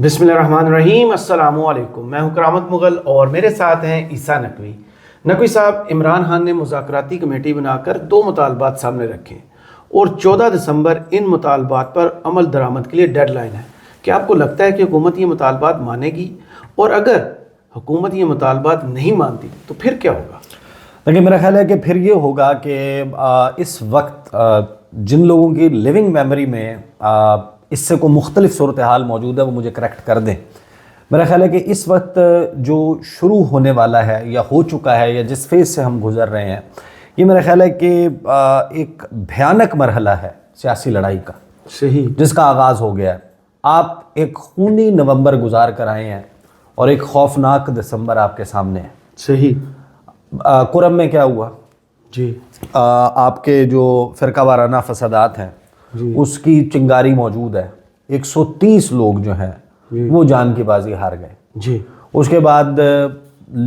بسم اللہ الرحمن الرحیم۔ السلام علیکم، میں ہوں کرامت مغل اور میرے ساتھ ہیں عیسیٰ نقوی۔ نقوی صاحب، عمران خان نے مذاکراتی کمیٹی بنا کر 2 مطالبات سامنے رکھے اور 14 دسمبر ان مطالبات پر عمل درآمد کے لیے ڈیڈ لائن ہے۔ کیا آپ کو لگتا ہے کہ حکومت یہ مطالبات مانے گی؟ اور اگر حکومت یہ مطالبات نہیں مانتی تو پھر کیا ہوگا؟ لیکن میرا خیال ہے کہ پھر یہ ہوگا کہ اس وقت جن لوگوں کی لیونگ میموری میں اس سے کوئی مختلف صورتحال موجود ہے وہ مجھے کریکٹ کر دیں۔ میرا خیال ہے کہ اس وقت جو شروع ہونے والا ہے یا ہو چکا ہے یا جس فیز سے ہم گزر رہے ہیں، یہ میرا خیال ہے کہ ایک بھیانک مرحلہ ہے سیاسی لڑائی کا، صحیح، جس کا آغاز ہو گیا ہے۔ آپ ایک خونی نومبر گزار کر آئے ہیں اور ایک خوفناک دسمبر آپ کے سامنے ہے۔ صحیح۔ کرم میں کیا ہوا؟ جی، آپ کے جو فرقہ وارانہ فسادات ہیں اس کی چنگاری موجود ہے۔ 130 لوگ جو ہیں وہ جان کی بازی ہار گئے۔ جی، اس کے بعد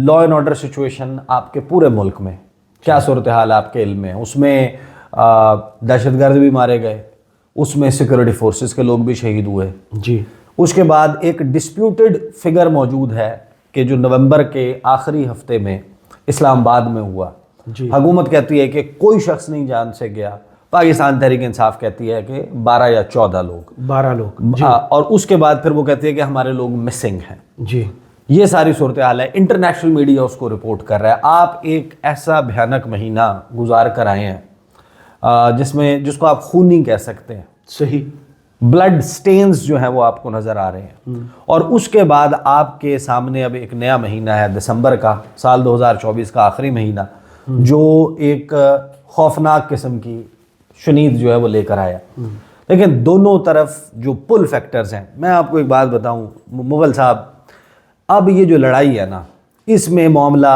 لا اینڈ آرڈر سچویشن آپ کے پورے ملک میں کیا صورتحال آپ کے علم میں؟ اس میں دہشت گرد بھی مارے گئے، اس میں سیکورٹی فورسز کے لوگ بھی شہید ہوئے۔ جی، اس کے بعد ایک ڈسپیوٹڈ فگر موجود ہے کہ جو نومبر کے آخری ہفتے میں اسلام آباد میں ہوا۔ جی، حکومت کہتی ہے کہ کوئی شخص نہیں جان سے گیا، پاکستان تحریک انصاف کہتی ہے کہ 12 یا 14 لوگ 12 لوگ۔ اور اس کے بعد پھر وہ کہتی ہے کہ ہمارے لوگ مسنگ ہیں۔ جی، یہ ساری صورتحال ہے، انٹرنیشنل میڈیا اس کو رپورٹ کر رہا ہے۔ آپ ایک ایسا بھیانک مہینہ گزار کر آئے ہیں جس کو آپ خونی کہہ سکتے ہیں۔ صحیح، بلڈ سٹینز جو ہیں وہ آپ کو نظر آ رہے ہیں، اور اس کے بعد آپ کے سامنے اب ایک نیا مہینہ ہے دسمبر کا، سال 2024 کا آخری مہینہ، جو ایک خوفناک قسم کی شنید جو ہے وہ لے کر آیا۔ لیکن دونوں طرف جو پل فیکٹرز ہیں، میں آپ کو ایک بات بتاؤں مغل صاحب، اب یہ جو لڑائی ہے نا، اس میں معاملہ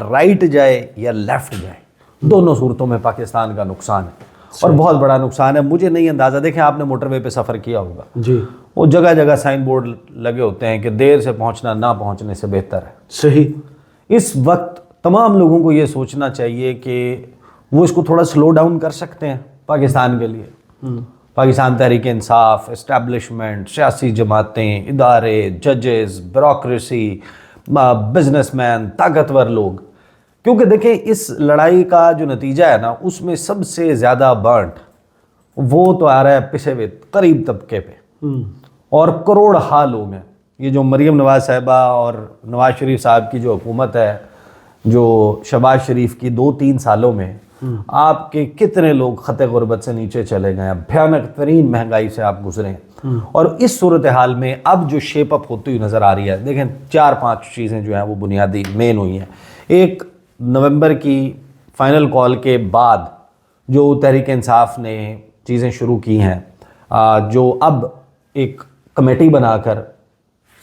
رائٹ جائے یا لیفٹ جائے، دونوں صورتوں میں پاکستان کا نقصان ہے اور بہت بڑا نقصان ہے۔ مجھے نہیں اندازہ، دیکھیں آپ نے موٹر وے پہ سفر کیا ہوگا، جی، وہ جگہ جگہ سائن بورڈ لگے ہوتے ہیں کہ دیر سے پہنچنا نہ پہنچنے سے بہتر ہے۔ صحیح، اس وقت تمام لوگوں کو یہ سوچنا چاہیے کہ وہ اس کو تھوڑا سلو ڈاؤن کر سکتے ہیں پاکستان کے لیے۔ پاکستان تحریک انصاف، اسٹیبلشمنٹ، سیاسی جماعتیں، ادارے، ججز، بیوروکریسی، بزنس مین، طاقتور لوگ، کیونکہ دیکھیں اس لڑائی کا جو نتیجہ ہے نا، اس میں سب سے زیادہ برنٹ وہ تو آ رہا ہے پسے ہوئے قریب طبقے پہ، اور کروڑ ہا لوگ ہیں۔ یہ جو مریم نواز صاحبہ اور نواز شریف صاحب کی جو حکومت ہے، جو شہباز شریف کی 2-3 سالوں میں آپ کے کتنے لوگ خط غربت سے نیچے چلے گئے ہیں، بھیانک ترین مہنگائی سے آپ گزرے ہیں۔ اور اس صورتحال میں اب جو شیپ اپ ہوتی ہوئی نظر آ رہی ہے، دیکھیں 4-5 چیزیں جو ہیں وہ بنیادی مین ہوئی ہیں۔ ایک، نومبر کی فائنل کال کے بعد جو تحریک انصاف نے چیزیں شروع کی ہیں، جو اب ایک کمیٹی بنا کر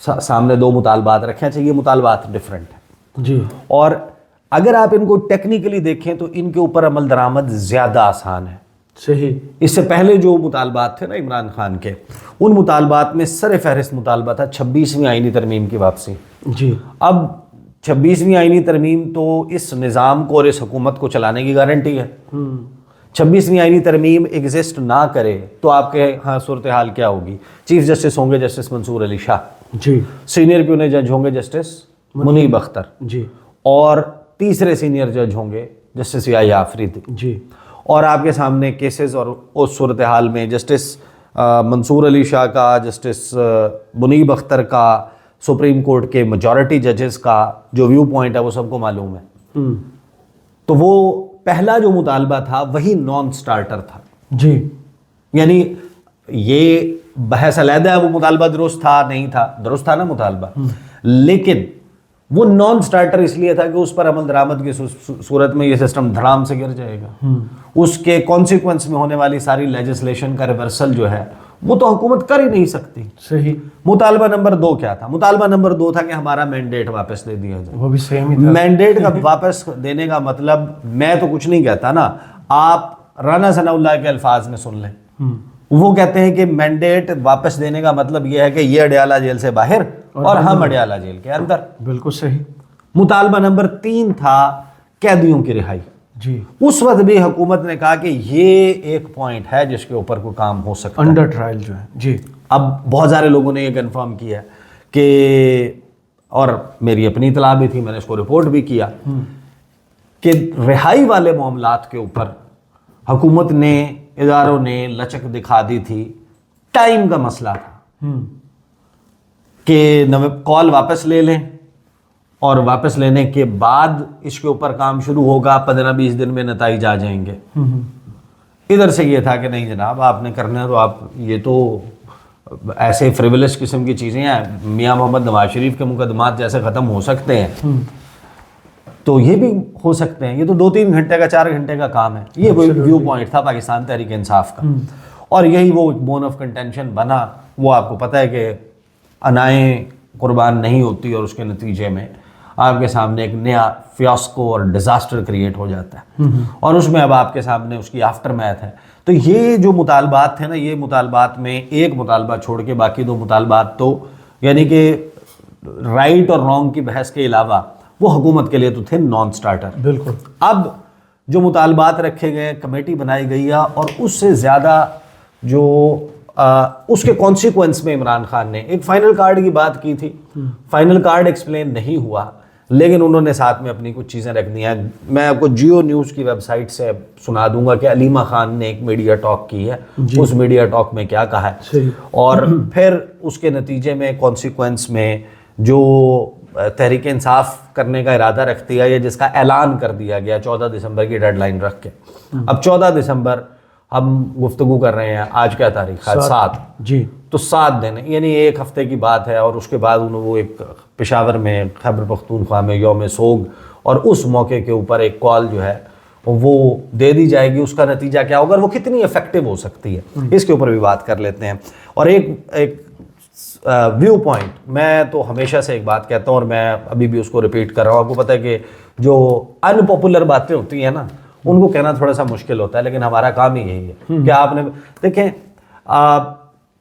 سامنے 2 مطالبات رکھے ہیں، یہ مطالبات ڈیفرنٹ ہیں۔ جی، اور اگر آپ ان کو ٹیکنیکلی دیکھیں تو ان کے اوپر عمل درآمد زیادہ آسان ہے۔ صحیح، اس سے پہلے جو مطالبات تھے نا عمران خان کے، ان مطالبات میں سر فہرست مطالبہ تھا 26ویں آئینی ترمیم کی واپسی۔ جی، اب 26ویں آئینی ترمیم تو اس نظام کو اور اس حکومت کو چلانے کی گارنٹی ہے۔ 26ویں آئینی ترمیم ایگزسٹ نہ کرے تو آپ کے ہاں صورتحال کیا ہوگی؟ چیف جسٹس ہوں گے جسٹس منصور علی شاہ، جی، سینئر پیونی جج ہوں گے جسٹس منیب اختر، جی، اور تیسرے سینئر جج ہوں گے جسٹس یحییٰ آفریدی۔ جی، اور آپ کے سامنے کیسز اور اس صورتحال میں جسٹس منصور علی شاہ کا، جسٹس منیب اختر کا، سپریم کورٹ کے میجورٹی ججز کا جو ویو پوائنٹ ہے وہ سب کو معلوم ہے۔ تو وہ پہلا جو مطالبہ تھا وہی نان سٹارٹر تھا۔ جی، یعنی یہ بحث علیحدہ ہے وہ مطالبہ درست تھا نہیں تھا، درست تھا نا مطالبہ، لیکن وہ نان سٹارٹر اس لیے تھا کہ اس پر عمل درآمد کی صورت میں یہ سسٹم دھڑام سے گر جائے گا۔ اس کے کانسیکوینس میں ہونے والی ساری لیجسلیشن کا ریورسل جو ہے وہ تو حکومت کر ہی نہیں سکتی۔ صحیح۔ مطالبہ نمبر 2 کیا تھا؟ مطالبہ نمبر 2 تھا کہ ہمارا مینڈیٹ واپس دے دیا جائے۔ وہ بھی سیم ہی تھا۔ مینڈیٹ کا واپس دینے کا مطلب، میں تو کچھ نہیں کہتا نا، آپ رانا ثناء اللہ کے الفاظ میں سن لیں۔ وہ کہتے ہیں کہ مینڈیٹ واپس دینے کا مطلب یہ ہے کہ یہ اڈیالہ جیل سے باہر اور ہم اڈیالہ جیل کے اندر۔ بالکل صحیح۔ مطالبہ نمبر 3 تھا قیدیوں کی رہائی۔ جی، اس وقت بھی حکومت نے کہا کہ یہ ایک پوائنٹ ہے جس کے اوپر کوئی کام ہو سکتا ہے، انڈر ٹرائل جو ہے۔ جی، اب بہت سارے لوگوں نے یہ کنفرم کیا ہے کہ اور میری اپنی اطلاع بھی تھی, میں نے اس کو رپورٹ بھی کیا کہ رہائی والے معاملات کے اوپر حکومت نے, اداروں نے لچک دکھا دی تھی. ٹائم کا مسئلہ تھا کہ کال واپس لے لیں اور واپس لینے کے بعد اس کے اوپر کام شروع ہوگا, 15-20 دن میں نتائج آ جائیں گے. ادھر سے یہ تھا کہ نہیں جناب, آپ نے کرنا ہے تو آپ, یہ تو ایسے فریولس قسم کی چیزیں ہیں, میاں محمد نواز شریف کے مقدمات جیسے ختم ہو سکتے ہیں تو یہ بھی ہو سکتے ہیں, یہ تو 2-3 گھنٹے کا 4 گھنٹے کا کام ہے. یہ کوئی ویو پوائنٹ تھا پاکستان تحریک انصاف کا, اور یہی وہ بون آف کنٹینشن بنا. وہ آپ کو پتہ ہے کہ انائیں قربان نہیں ہوتی اور اس کے نتیجے میں آپ کے سامنے ایک نیا فیاسکو اور ڈیزاسٹر کریٹ ہو جاتا ہے, اور اس میں اب آپ کے سامنے اس کی آفٹر میتھ ہے. تو یہ جو مطالبات تھے نا, یہ مطالبات میں ایک مطالبہ چھوڑ کے باقی 2 مطالبات تو یعنی کہ رائٹ اور رانگ کی بحث کے علاوہ وہ حکومت کے لیے تو تھے نان سٹارٹر. بالکل. اب جو مطالبات رکھے گئے, کمیٹی بنائی گئی ہے, اور اس سے زیادہ جو اس کے کانسیکوینس میں عمران خان نے ایک فائنل کارڈ کی بات کی تھی. فائنل کارڈ ایکسپلین نہیں ہوا, لیکن انہوں نے ساتھ میں اپنی کچھ چیزیں رکھ دی ہیں. میں آپ کو جیو نیوز کی ویب سائٹ سے سنا دوں گا کہ علیمہ خان نے ایک میڈیا ٹاک کی ہے, اس میڈیا ٹاک میں کیا کہا ہے, اور پھر اس کے نتیجے میں کانسیکوینس میں جو تحریک انصاف کرنے کا ارادہ رکھتی ہے, یا جس کا اعلان کر دیا گیا 14 دسمبر کی ڈیڈ لائن رکھ کے. اب 14 دسمبر ہم گفتگو کر رہے ہیں, آج کیا تاریخ ہے, 7. جی, تو 7 دن یعنی 1 ہفتے کی بات ہے. اور اس کے بعد انہوں وہ ایک پشاور میں خیبر پختونخوا میں یوم سوگ, اور اس موقع کے اوپر ایک کال جو ہے وہ دے دی جائے گی. اس کا نتیجہ کیا ہوگا اور وہ کتنی افیکٹو ہو سکتی ہے, اس کے اوپر بھی بات کر لیتے ہیں. اور ایک ویو پوائنٹ, میں تو ہمیشہ سے ایک بات کہتا ہوں اور میں ابھی بھی اس کو ریپیٹ کر رہا ہوں. آپ کو پتہ ہے کہ جو ان پاپولر باتیں ہوتی ہیں نا, ان کو کہنا تھوڑا سا مشکل ہوتا ہے, لیکن ہمارا کام ہی یہی ہے کہ آپ نے دیکھیں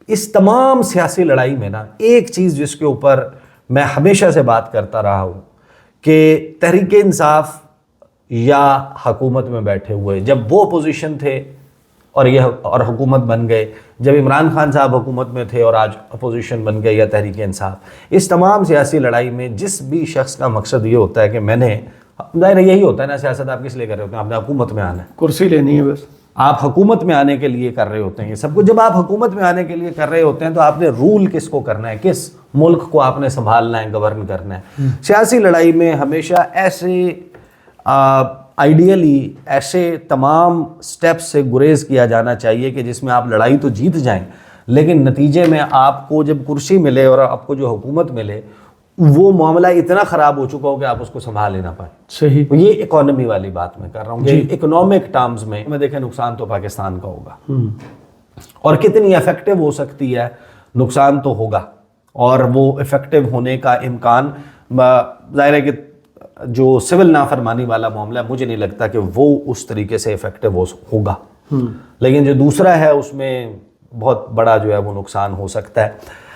اس تمام سیاسی لڑائی میں نا ایک چیز جس کے اوپر میں ہمیشہ سے بات کرتا رہا ہوں کہ تحریک انصاف یا حکومت میں بیٹھے ہوئے جب وہ پوزیشن تھے اور حکومت بن گئے, جب عمران خان صاحب حکومت میں تھے اور آج اپوزیشن بن گئے یا تحریک انصاف, اس تمام سیاسی لڑائی میں جس بھی شخص کا مقصد یہ ہوتا ہے کہ میں نے, ظاہر یہی ہوتا ہے نا, سیاست آپ کس لیے کر رہے ہوتے ہیں, آپ نے حکومت میں آنا ہے, کرسی لینی ہے بس. آپ حکومت میں آنے کے لیے کر رہے ہوتے ہیں یہ سب کچھ. جب آپ حکومت میں آنے کے لیے کر رہے ہوتے ہیں تو آپ نے رول کس کو کرنا ہے, کس ملک کو آپ نے سنبھالنا ہے, گورن کرنا ہے. سیاسی لڑائی میں ہمیشہ ایسے آئیڈیلی ایسے تمام سٹیپس سے گریز کیا جانا چاہیے کہ جس میں آپ لڑائی تو جیت جائیں, لیکن نتیجے میں آپ کو جب کرسی ملے اور آپ کو جو حکومت ملے وہ معاملہ اتنا خراب ہو چکا ہو کہ آپ اس کو سنبھال ہی نہ پائیں. صحیح. یہ اکانومی والی بات میں کر رہا ہوں کہ اکنامک ٹرمز میں دیکھیں نقصان تو پاکستان کا ہوگا, اور کتنی افیکٹو ہو سکتی ہے, نقصان تو ہوگا, اور وہ افیکٹو ہونے کا امکان ظاہر ہے کہ جو سول نافرمانی والا معاملہ ہے مجھے نہیں لگتا کہ وہ اس طریقے سے افیکٹو ہوگا, لیکن جو دوسرا ہے اس میں بہت بڑا جو ہے وہ نقصان ہو سکتا ہے.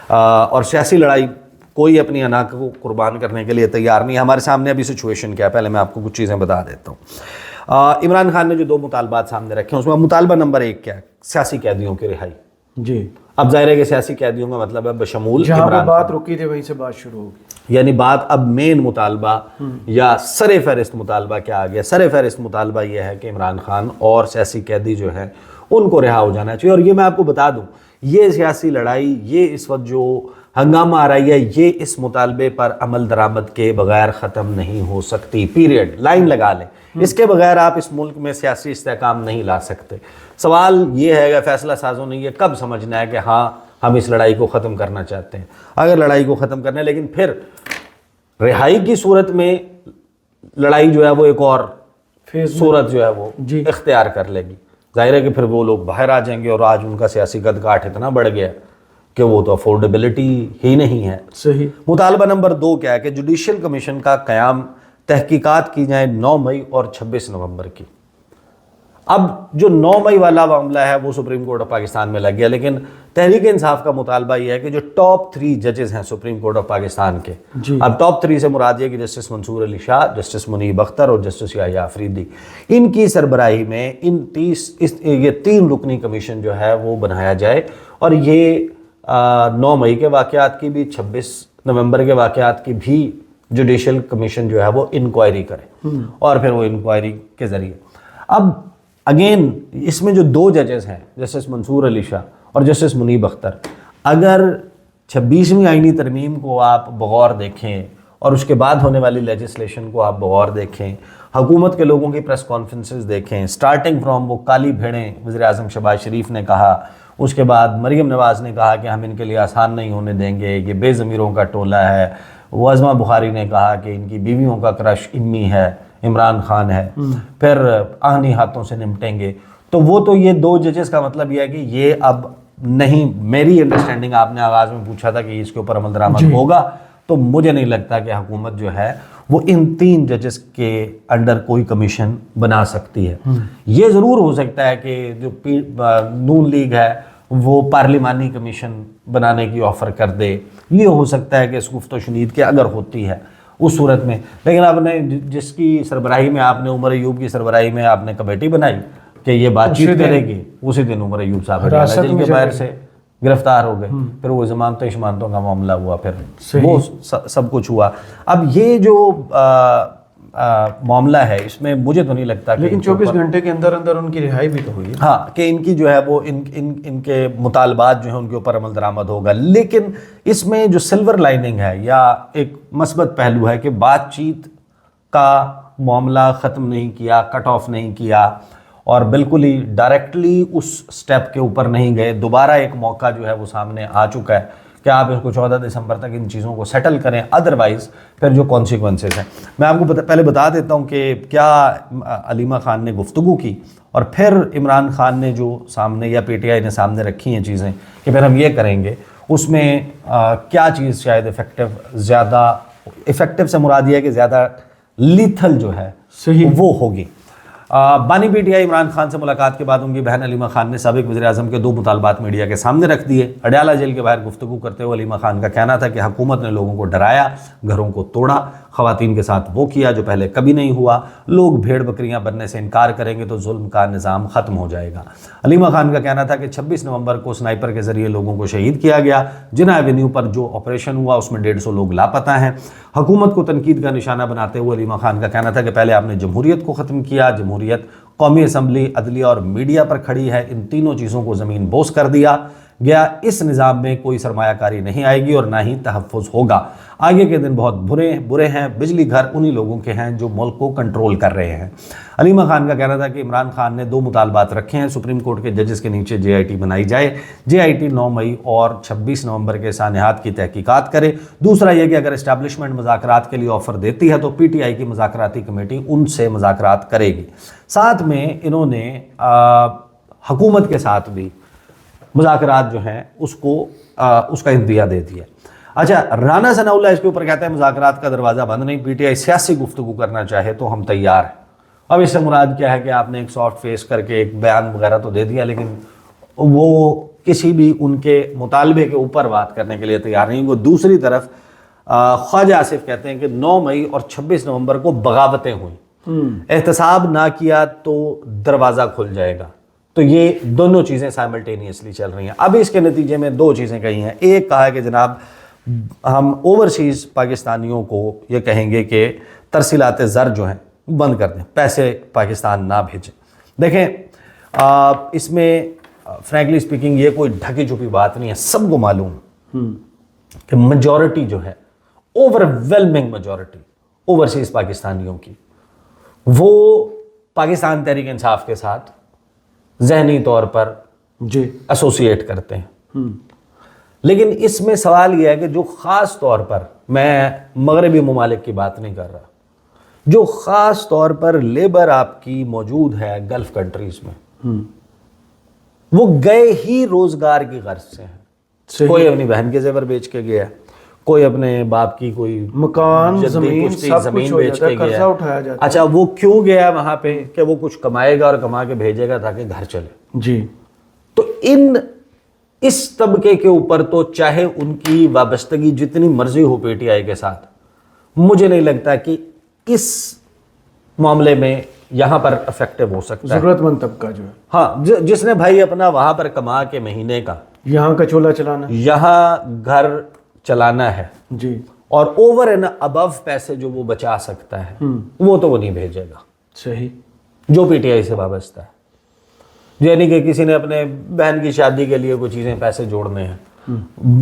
اور سیاسی لڑائی کوئی اپنی انا کو قربان کرنے کے لیے تیار نہیں ہے. ہمارے سامنے ابھی سچویشن کیا ہے, پہلے میں آپ کو کچھ چیزیں بتا دیتا ہوں. عمران خان نے جو 2 مطالبات سامنے رکھے ہیں اس میں مطالبہ نمبر 1 کیا ہے, سیاسی قیدیوں کی رہائی. جی, اب ظاہر ہے کہ سیاسی قیدیوں کا مطلب ہے بشمول جہاں عمران بات خان. رکی تھی وہیں سے بات شروع ہوگی. یعنی بات اب مین مطالبہ یا سر فہرست مطالبہ کیا آ گیا. سر فہرست مطالبہ یہ ہے کہ عمران خان اور سیاسی قیدی جو ہیں ان کو رہا ہو جانا چاہیے. اور یہ میں آپ کو بتا دوں, یہ سیاسی لڑائی, یہ اس وقت جو ہنگامہ آ رہی ہے, یہ اس مطالبے پر عمل درآمد کے بغیر ختم نہیں ہو سکتی. پیریڈ, لائن لگا لیں. اس کے بغیر آپ اس ملک میں سیاسی استحکام نہیں لا سکتے. سوال یہ ہے کہ فیصلہ سازوں نے یہ کب سمجھنا ہے کہ ہاں ہم اس لڑائی کو ختم کرنا چاہتے ہیں. اگر لڑائی کو ختم کرنا ہے, لیکن پھر رہائی کی صورت میں لڑائی جو ہے وہ ایک اور صورت جو ہے وہ اختیار کر لے گی. ظاہر ہے کہ پھر وہ لوگ باہر آ جائیں گے, اور آج ان کا سیاسی قد کاٹ اتنا بڑھ گیا کہ وہ تو افورڈیبلٹی ہی نہیں ہے. صحیح. مطالبہ نمبر 2 کیا ہے کہ جوڈیشل کمیشن کا قیام, تحقیقات کی جائیں 9 مئی اور 26 نومبر کی. اب جو 9 مئی والا معاملہ ہے وہ سپریم کورٹ آف پاکستان میں لگ گیا, لیکن تحریک انصاف کا مطالبہ یہ ہے کہ جو ٹاپ 3 ججز ہیں سپریم کورٹ آف پاکستان کے, اب ٹاپ 3 سے مراد یہ کہ جسٹس منصور علی شاہ, جسٹس منیب اختر اور جسٹس یحییٰ آفریدی, ان کی سربراہی میں یہ 3 رکنی کمیشن جو ہے وہ بنایا جائے. اور یہ 9 مئی کے واقعات کی بھی, 26 نومبر کے واقعات کی بھی جوڈیشل کمیشن جو ہے وہ انکوائری کرے اور پھر وہ انکوائری کے ذریعے. اب اگین اس میں جو 2 ججز ہیں جسٹس منصور علی شاہ اور جسٹس منیب اختر، اگر 26ویں آئینی ترمیم کو آپ بغور دیکھیں اور اس کے بعد ہونے والی لیجسلیشن کو آپ بغور دیکھیں، حکومت کے لوگوں کی پریس کانفرنسز دیکھیں، سٹارٹنگ فرام وہ کالی بھیڑیں وزیر اعظم شہباز شریف نے کہا، اس کے بعد مریم نواز نے کہا کہ ہم ان کے لیے آسان نہیں ہونے دیں گے، یہ بے ضمیروں کا ٹولہ ہے، عظما بخاری نے کہا کہ ان کی بیویوں کا کرش امی ہے، عمران خان ہے، پھر آہنی ہاتھوں سے نمٹیں گے. تو وہ تو یہ 2 ججز کا مطلب یہ ہے کہ یہ اب نہیں، میری انڈرسٹینڈنگ آپ نے آغاز میں پوچھا تھا کہ اس کے اوپر عمل درآمد ہوگا، تو مجھے نہیں لگتا کہ حکومت جو ہے وہ ان 3 ججز کے انڈر کوئی کمیشن بنا سکتی ہے. یہ ضرور ہو سکتا ہے کہ جو نون لیگ ہے وہ پارلیمانی کمیشن بنانے کی آفر کر دے، یہ ہو سکتا ہے کہ اس گفت و شنید کے اگر ہوتی ہے اس صورت میں. لیکن آپ نے جس کی سربراہی میں آپ نے عمر ایوب کی سربراہی میں آپ نے کمیٹی بنائی کہ یہ بات چیت کرے گی، اسی دن عمر ایوب صاحب جیل کے باہر سے گرفتار ہو گئے، پھر وہ ضمانتوں شمانتوں کا معاملہ ہوا، پھر وہ سب کچھ ہوا. اب یہ جو معاملہ ہے اس میں مجھے تو نہیں لگتا کہ لیکن 24 گھنٹے کے اندر اندر ان کی رہائی بھی تو ہوئی. ہاں کہ ان کی جو ہے وہ ان کے مطالبات جو ہیں ان کے اوپر عمل درآمد ہوگا. لیکن اس میں جو سلور لائننگ ہے یا ایک مثبت پہلو ہے کہ بات چیت کا معاملہ ختم نہیں کیا، کٹ آف نہیں کیا اور بالکل ہی ڈائریکٹلی اس سٹیپ کے اوپر نہیں گئے. دوبارہ ایک موقع جو ہے وہ سامنے آ چکا ہے کہ آپ اس کو 14 دسمبر تک ان چیزوں کو سیٹل کریں، ادروائز پھر جو کانسیکوینسز ہیں. میں آپ کو پہلے بتا دیتا ہوں کہ کیا علیمہ خان نے گفتگو کی اور پھر عمران خان نے جو سامنے یا پی ٹی آئی نے سامنے رکھی ہیں چیزیں کہ پھر ہم یہ کریں گے. اس میں کیا چیز شاید زیادہ افیکٹو سے مراد یہ ہے کہ زیادہ لیتھل جو ہے وہ ہوگی. بانی P T I Imran Khan سے ملاقات کے بعد ان کی بہن علیمہ خان نے سابق وزیر اعظم کے 2 مطالبات میڈیا کے سامنے رکھ دیے. اڈیالہ جیل کے باہر گفتگو کرتے ہوئے علیمہ خان کا کہنا تھا کہ حکومت نے لوگوں کو ڈرایا، گھروں کو توڑا، خواتین کے ساتھ وہ کیا جو پہلے کبھی نہیں ہوا. لوگ بھیڑ بکریاں بننے سے انکار کریں گے تو ظلم کا نظام ختم ہو جائے گا. علیمہ خان کا کہنا تھا کہ 26 نومبر کو سنائپر کے ذریعے لوگوں کو شہید کیا گیا. جناح ایونیو پر جو آپریشن ہوا اس میں 150 لوگ لاپتہ ہیں. حکومت کو تنقید کا نشانہ بناتے ہوئے علیمہ خان کا کہنا تھا کہ پہلے آپ نے جمہوریت کو ختم کیا، جمہوریت قومی اسمبلی، عدلیہ اور میڈیا پر کھڑی ہے، ان تینوں چیزوں کو زمین بوس کر دیا گیا. اس نظام میں کوئی سرمایہ کاری نہیں آئے گی اور نہ ہی تحفظ ہوگا. آگے کے دن بہت برے ہیں، بجلی گھر انہی لوگوں کے ہیں جو ملک کو کنٹرول کر رہے ہیں. علیمہ خان کا کہنا تھا کہ عمران خان نے 2 مطالبات رکھے ہیں، سپریم کورٹ کے ججز کے نیچے جے آئی ٹی بنائی جائے، جے آئی ٹی 9 مئی اور 26 نومبر کے سانحات کی تحقیقات کرے. دوسرا یہ کہ اگر اسٹیبلشمنٹ مذاکرات کے لیے آفر دیتی ہے تو پی ٹی آئی کی مذاکراتی کمیٹی ان سے مذاکرات کرے گی. ساتھ میں انہوں نے حکومت کے ساتھ بھی مذاکرات جو ہیں اس کا انتباہ دے دیا. اچھا، رانا ثناء اللہ اس کے اوپر کہتا ہے مذاکرات کا دروازہ بند نہیں، پی ٹی آئی سیاسی گفتگو کرنا چاہے تو ہم تیار ہیں. اب اس سے مراد کیا ہے کہ آپ نے ایک سافٹ فیس کر کے ایک بیان وغیرہ تو دے دیا لیکن وہ کسی بھی ان کے مطالبے کے اوپر بات کرنے کے لیے تیار نہیں. وہ دوسری طرف خواجہ آصف کہتے ہیں کہ 9 مئی اور 26 نومبر کو بغاوتیں ہوئیں، احتساب نہ کیا تو دروازہ کھل جائے گا. تو یہ دونوں چیزیں سائملٹینیسلی چل رہی ہیں. اب اس کے نتیجے میں 2 چیزیں کہی ہیں. ایک کہا ہے کہ جناب ہم اوورسیز پاکستانیوں کو یہ کہیں گے کہ ترسیلات زر جو ہیں بند کر دیں، پیسے پاکستان نہ بھیجیں. دیکھیں اس میں فرینکلی سپیکنگ یہ کوئی ڈھکی چھپی بات نہیں ہے، سب کو معلوم کہ میجورٹی جو ہے، اوور ویلمنگ میجورٹی اوورسیز پاکستانیوں کی، وہ پاکستان تحریک انصاف کے ساتھ ذہنی طور پر ایسوسیٹ کرتے ہیں. لیکن اس میں سوال یہ ہے کہ جو خاص طور پر، میں مغربی ممالک کی بات نہیں کر رہا، جو خاص طور پر لیبر آپ کی موجود ہے گلف کنٹریز میں، وہ گئے ہی روزگار کی غرض سے ہیں. کوئی اپنی بہن کے زیور بیچ کے گیا، کوئی اپنے باپ کی کوئی مکان، زمین بیچ کے گیا. اٹھایا جاتا. اچھا، وہ کیوں گیا وہاں پہ؟ کہ وہ کچھ کمائے گا اور کما کے بھیجے گا تاکہ گھر چلے. جی. تو اس طبقے کے اوپر تو چاہے ان کی وابستگی جتنی مرضی ہو پی ٹی آئی کے ساتھ، مجھے نہیں لگتا کہ اس معاملے میں یہاں پر افیکٹو ہو سکتا ہے. ضرورت مند طبقہ جو ہے، ہاں، جس نے بھائی اپنا وہاں پر کما کے مہینے کا یہاں کا چولہا چلانا، یہاں گھر چلانا ہے جی اور اوور اینڈ ابو پیسے جو وہ بچا سکتا ہے وہ تو وہ نہیں بھیجے گا صحیح. جو پی ٹی آئی سے وابستہ ہے. یعنی کہ کسی نے اپنے بہن کی شادی کے لیے کوئی چیزیں پیسے جوڑنے ہیں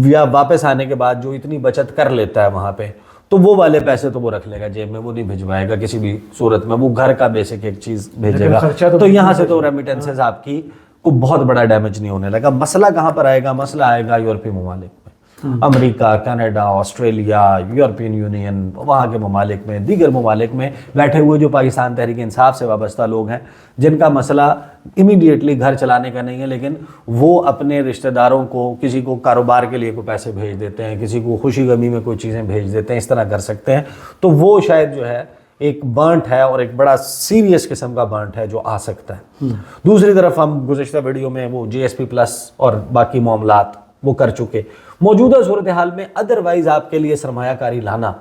یا واپس آنے کے بعد جو اتنی بچت کر لیتا ہے وہاں پہ تو وہ والے پیسے تو وہ رکھ لے گا جیب میں, وہ نہیں بھجوائے گا کسی بھی صورت میں. وہ گھر کا بیسک ایک چیز بھیجے گا. تو یہاں سے تو ریمیٹنسز آپ کی کو بہت بڑا ڈیمیج نہیں ہونے لگا. مسئلہ کہاں پر آئے گا؟ مسئلہ آئے گا یورپی ممالک میں, امریکہ, کینیڈا, آسٹریلیا, یورپین یونین, وہاں کے ممالک میں, دیگر ممالک میں بیٹھے ہوئے جو پاکستان تحریک انصاف سے وابستہ لوگ ہیں جن کا مسئلہ امیڈیٹلی گھر چلانے کا نہیں ہے لیکن وہ اپنے رشتہ داروں کو, کسی کو کاروبار کے لیے کوئی پیسے بھیج دیتے ہیں, کسی کو خوشی غمی میں کوئی چیزیں بھیج دیتے ہیں, اس طرح کر سکتے ہیں. تو وہ شاید جو ہے ایک برنٹ ہے اور ایک بڑا سیریس قسم کا برنٹ ہے جو آ سکتا ہے. دوسری طرف ہم گزشتہ ویڈیو میں وہ جی ایس پی پلس اور باقی معاملات وہ کر چکے. موجودہ صورتحال میں ادروائز آپ کے لیے سرمایہ کاری لانا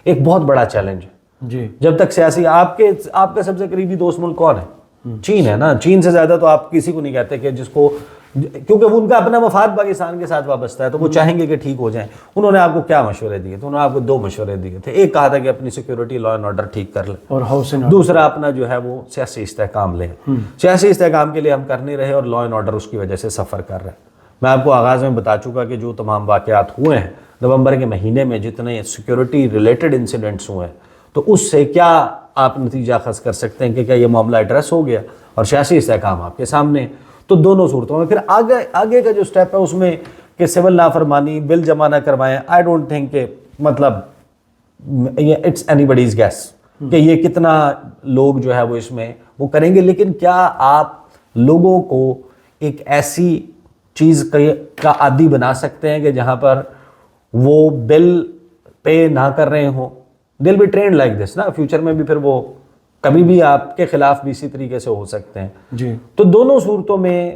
ایک بہت بڑا چیلنج ہے. جی جب تک سیاسی آپ کا سب سے قریبی دوست ملک کون ہے؟ چین ہے نا. چین سے زیادہ تو آپ کسی کو نہیں کہتے کہ جس کو, کیونکہ ان کا اپنا مفاد پاکستان کے ساتھ وابستہ ہے تو وہ چاہیں گے کہ ٹھیک ہو جائیں. انہوں نے آپ کو کیا مشورے دیے تھے؟ انہوں نے آپ کو 2 مشورے دیے تھے. ایک کہا تھا کہ اپنی سیکیورٹی لا اینڈ آرڈر ٹھیک کر لیں اور دوسرا اپنا جو ہے وہ سیاسی استحکام لیں. سیاسی استحکام کے لیے ہم کر نہیں رہے اور لا اینڈ آرڈر اس کی وجہ سے سفر کر رہے ہیں. میں آپ کو آغاز میں بتا چکا کہ جو تمام واقعات ہوئے ہیں نومبر کے مہینے میں, جتنے سیکیورٹی ریلیٹڈ انسیڈنٹس ہوئے ہیں, تو اس سے کیا آپ نتیجہ خاص کر سکتے ہیں کہ کیا یہ معاملہ ایڈریس ہو گیا اور سیاسی استحکام آپ کے سامنے. تو دونوں صورتوں میں پھر آگے کا جو سٹیپ ہے اس میں کہ سول نافرمانی بل جمع نہ کروائیں, آئی ڈونٹ تھنک کہ مطلب اٹس اینی باڈیز گیس کہ یہ کتنا لوگ جو ہے وہ اس میں وہ کریں گے. لیکن کیا آپ لوگوں کو ایک ایسی چیز کا عادی بنا سکتے ہیں کہ جہاں پر وہ بل پے نہ کر رہے ہوں؟ دل بھی ٹرینڈ لائک دس نا, فیوچر میں بھی پھر وہ کبھی بھی آپ کے خلاف بھی اسی طریقے سے ہو سکتے ہیں. جی تو دونوں صورتوں میں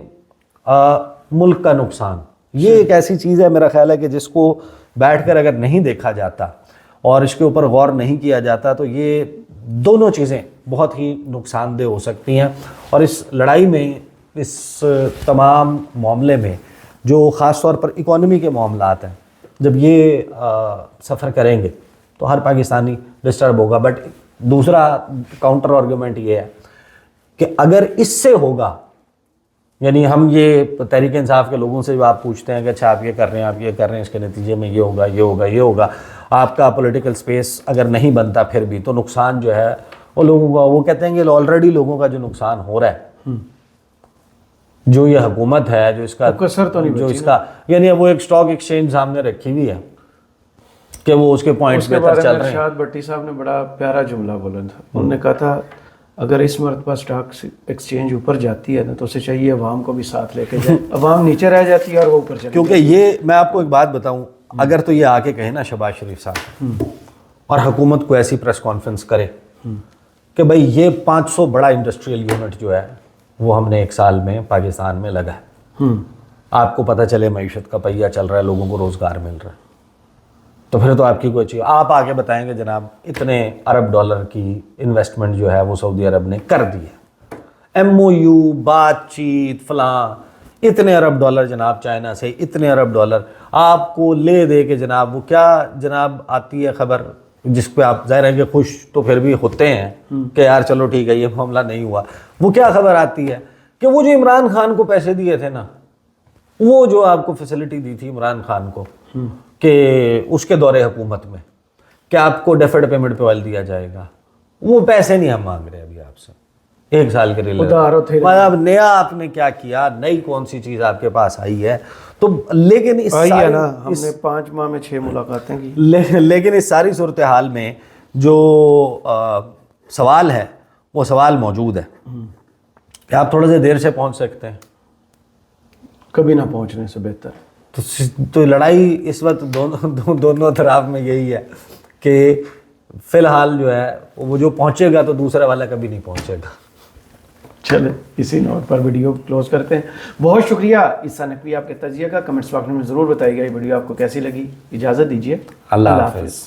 ملک کا نقصان یہ ایک ایسی چیز ہے میرا خیال ہے کہ جس کو بیٹھ کر اگر نہیں دیکھا جاتا اور اس کے اوپر غور نہیں کیا جاتا تو یہ دونوں چیزیں بہت ہی نقصان دہ ہو سکتی ہیں. اور اس لڑائی میں, اس تمام معاملے میں جو خاص طور پر اکانومی کے معاملات ہیں, جب یہ سفر کریں گے تو ہر پاکستانی ڈسٹرب ہوگا. بٹ دوسرا کاؤنٹر آرگومنٹ یہ ہے کہ اگر اس سے ہوگا, یعنی ہم یہ تحریک انصاف کے لوگوں سے جو آپ پوچھتے ہیں کہ اچھا آپ یہ کر رہے ہیں, آپ یہ کر رہے ہیں, اس کے نتیجے میں یہ ہوگا, یہ ہوگا, یہ ہوگا, آپ کا پولیٹیکل سپیس اگر نہیں بنتا پھر بھی تو نقصان جو ہے وہ لوگوں کا, وہ کہتے ہیں کہ آلریڈی لوگوں کا جو نقصان ہو رہا ہے, جو یہ حکومت ہے جو اس کا کسر تو نہیں جو اس کا یعنی وہ ایک سٹاک ایکسچینج سامنے رکھی ہوئی ہے کہ وہ اس کے پوائنٹس بہتر چل رہے ہیں. ارشاد بھٹی صاحب نے بڑا پیارا جملہ بولا تھا. انہوں نے کہا تھا اگر اس مرتبہ سٹاک ایکسچینج اوپر جاتی ہے نا تو اسے چاہیے عوام کو بھی ساتھ لے کے جائے. عوام نیچے رہ جاتی ہے اور وہ اوپر چلی. کیونکہ یہ میں آپ کو ایک بات بتاؤں, اگر تو یہ آ کے کہے نا شہباز شریف صاحب اور حکومت کو ایسی پریس کانفرنس کرے کہ بھئی یہ 500 بڑا انڈسٹریل یونٹ جو ہے وہ ہم نے 1 سال میں پاکستان میں لگا ہے, آپ کو پتہ چلے معیشت کا پہیہ چل رہا ہے, لوگوں کو روزگار مل رہا ہے, تو پھر تو آپ کی کوئی چیز آپ آگے بتائیں گے جناب اتنے ارب ڈالر کی انویسٹمنٹ جو ہے وہ سعودی عرب نے کر دی ہے, ایم او یو, بات چیت, فلاں, اتنے ارب ڈالر جناب چائنا سے, اتنے ارب ڈالر آپ کو لے دے کے جناب وہ کیا جناب آتی ہے خبر جس پہ آپ ظاہر ہے کہ خوش تو پھر بھی ہوتے ہیں کہ یار چلو ٹھیک ہے یہ معاملہ نہیں ہوا. وہ کیا خبر آتی ہے کہ وہ جو عمران خان کو پیسے دیے تھے نا, وہ جو آپ کو فیسلٹی دی تھی عمران خان کو کہ اس کے دور حکومت میں کہ آپ کو ڈیفرڈ پیمنٹ پہ آئل دیا جائے گا, وہ پیسے نہیں ہم مانگ رہے ابھی آپ سے 1 سال کے لیے. مطلب نیا آپ نے کیا کیا, نئی کون سی چیز آپ کے پاس آئی ہے؟ تو لیکن اس ہم نے 5 ماہ میں 6 ملاقاتیں کی. لیکن اس ساری صورتحال میں جو سوال ہے وہ سوال موجود ہے کہ آپ تھوڑا سا دیر سے پہنچ سکتے ہیں, کبھی نہ پہنچنے سے بہتر. تو لڑائی اس وقت دونوں اطراف میں یہی ہے کہ فی الحال جو ہے وہ جو پہنچے گا تو دوسرا والا کبھی نہیں پہنچے گا. چلیں اسی نوٹ پر ویڈیو کلوز کرتے ہیں. بہت شکریہ عیسیٰ نقوی آپ کے تجزیہ کا. کمنٹس باکس میں ضرور بتائیے گا یہ ویڈیو آپ کو کیسی لگی. اجازت دیجیے, اللہ حافظ.